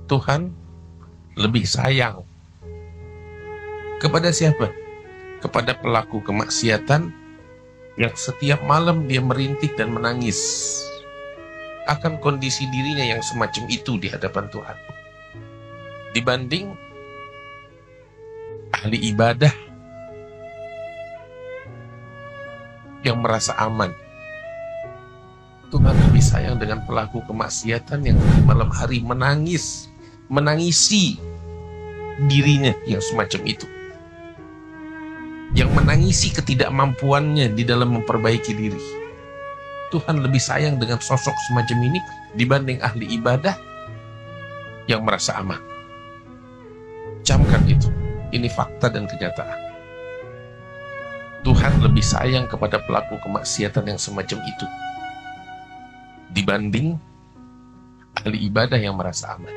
Tuhan lebih sayang kepada siapa? Kepada pelaku kemaksiatan yang setiap malam dia merintih dan menangis akan kondisi dirinya yang semacam itu di hadapan Tuhan, dibanding ahli ibadah yang merasa aman. Tuhan lebih sayang dengan pelaku kemaksiatan yang di malam hari menangisi dirinya yang semacam itu, yang menangisi ketidakmampuannya di dalam memperbaiki diri. Tuhan lebih sayang dengan sosok semacam ini dibanding ahli ibadah yang merasa aman. Camkan itu, ini fakta dan kenyataan. Tuhan lebih sayang kepada pelaku kemaksiatan yang semacam itu dibanding ahli ibadah yang merasa aman.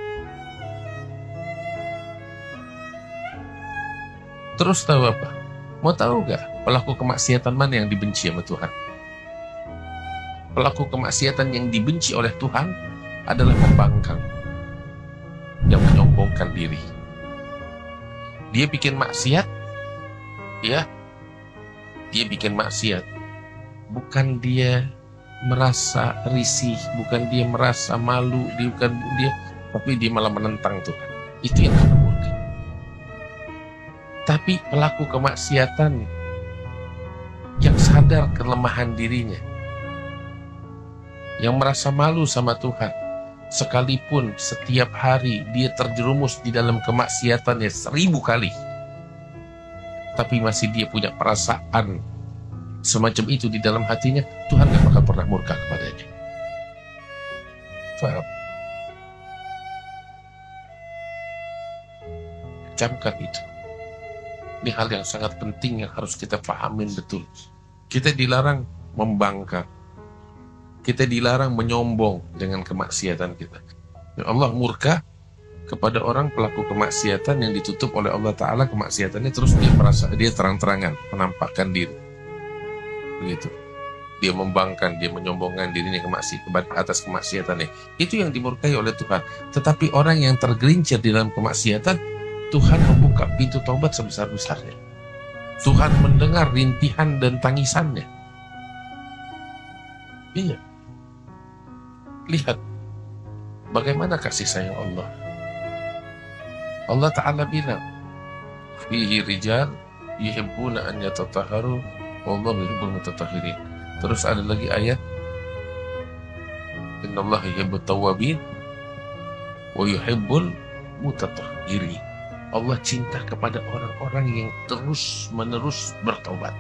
Terus tahu apa? Mau tahu gak pelaku kemaksiatan mana yang dibenci sama Tuhan? Pelaku kemaksiatan yang dibenci oleh Tuhan adalah pembangkang, yang menyombongkan diri. Dia bikin maksiat, ya, dia bikin maksiat, bukan dia merasa risih, bukan dia merasa malu, tapi dia malah menentang Tuhan. Itu yang Tuhan murka. Tapi pelaku kemaksiatan yang sadar kelemahan dirinya, yang merasa malu sama Tuhan, sekalipun setiap hari dia terjerumus di dalam kemaksiatannya 1000 kali, tapi masih dia punya perasaan semacam itu di dalam hatinya, Tuhan gak bakal pernah murka kepadanya. Faham? Camkan itu. Ini hal yang sangat penting yang harus kita pahamin betul. Kita dilarang membangkang, kita dilarang menyombong dengan kemaksiatan kita. Allah murka kepada orang pelaku kemaksiatan yang ditutup oleh Allah Ta'ala kemaksiatannya, terus dia merasa dia terang-terangan menampakkan diri. Begitu. Dia membangkang, dia menyombongkan dirinya atas kemaksiatannya. Itu yang dimurkai oleh Tuhan. Tetapi orang yang tergelincir di dalam kemaksiatan, Tuhan membuka pintu taubat sebesar-besarnya. Tuhan mendengar rintihan dan tangisannya. Iya. Lihat bagaimana kasih sayang Allah. Allah Ta'ala bilang, fihi rijal yuhibbuna an yatatahharu wallahu yuhibbul mutatahhirin. Terus ada lagi ayat, innallaha yuhibbut tawwabin wa yuhibbul mutatahhirin. Allah cinta kepada orang-orang yang terus-menerus bertaubat.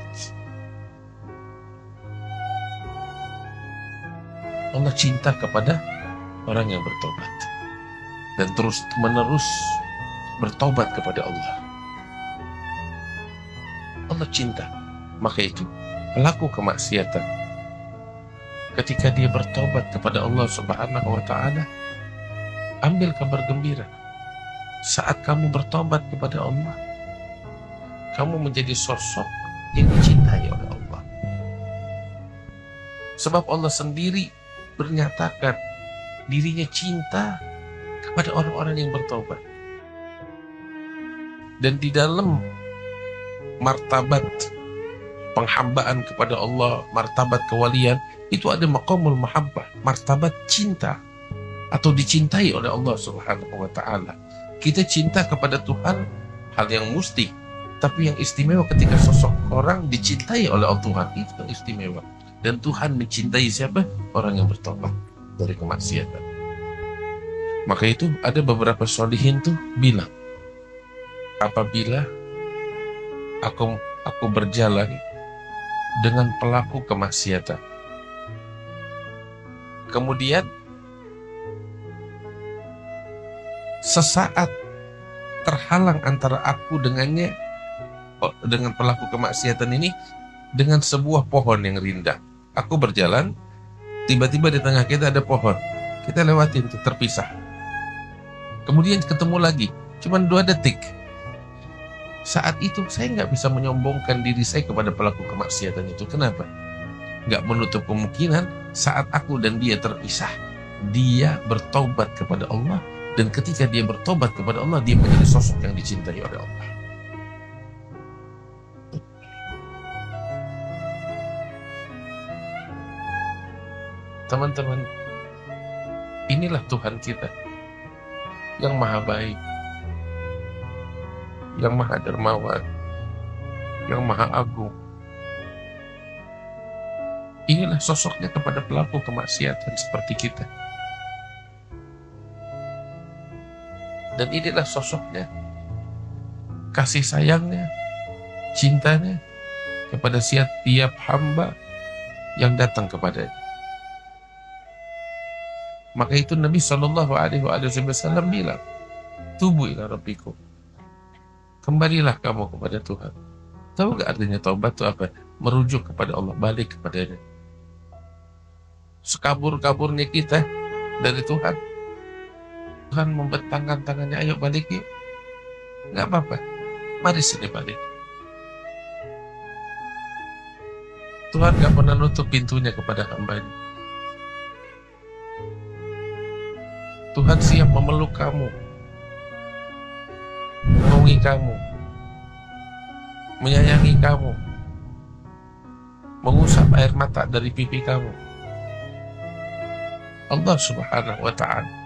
Allah cinta kepada orang yang bertobat dan terus-menerus bertobat kepada Allah. Allah cinta. Maka itu pelaku kemaksiatan, ketika dia bertobat kepada Allah Subhanahu wa Ta'ala, ambil kabar gembira. Saat kamu bertobat kepada Allah, kamu menjadi sosok yang dicintai oleh Allah. Sebab Allah sendiri bernyatakan dirinya cinta kepada orang-orang yang bertobat. Dan di dalam martabat penghambaan kepada Allah, martabat kewalian, itu ada maqamul mahabbah, martabat cinta atau dicintai oleh Allah Subhanahu wa Ta'ala. Kita cinta kepada Tuhan hal yang musti, tapi yang istimewa ketika sosok orang dicintai oleh Allah Tuhan, itu yang istimewa. Dan Tuhan mencintai siapa? Orang yang bertobat dari kemaksiatan. Maka itu ada beberapa sholihin tuh bilang, apabila aku berjalan dengan pelaku kemaksiatan, kemudian sesaat terhalang antara aku dengannya, dengan pelaku kemaksiatan ini, dengan sebuah pohon yang rindang. Aku berjalan, tiba-tiba di tengah kita ada pohon, kita lewatin itu, terpisah. Kemudian ketemu lagi, cuman 2 detik. Saat itu saya nggak bisa menyombongkan diri saya kepada pelaku kemaksiatan itu. Kenapa? Nggak menutup kemungkinan saat aku dan dia terpisah, dia bertaubat kepada Allah Dan ketika dia bertobat kepada Allah, dia menjadi sosok yang dicintai oleh Allah. Teman-teman, inilah Tuhan kita yang maha baik, yang maha dermawan, yang maha agung. Inilah sosoknya kepada pelaku kemaksiatan seperti kita. Dan inilah sosoknya, kasih sayangnya, cintanya kepada setiap hamba yang datang kepadanya. Maka itu Nabi SAW bilang, tubu ila rabbikum, kembalilah kamu kepada Tuhan. Tahu gak artinya taubat itu apa? Merujuk kepada Allah, balik kepadanya. Sekabur-kaburnya kita dari Tuhan, Tuhan membentangkan tangannya, ayo balik yuk. Gak apa-apa, mari sini balik. Tuhan gak pernah nutup pintunya kepada hambanya. Tuhan siap memeluk kamu, menaungi kamu, menyayangi kamu, mengusap air mata dari pipi kamu. Allah Subhanahu wa ta'ala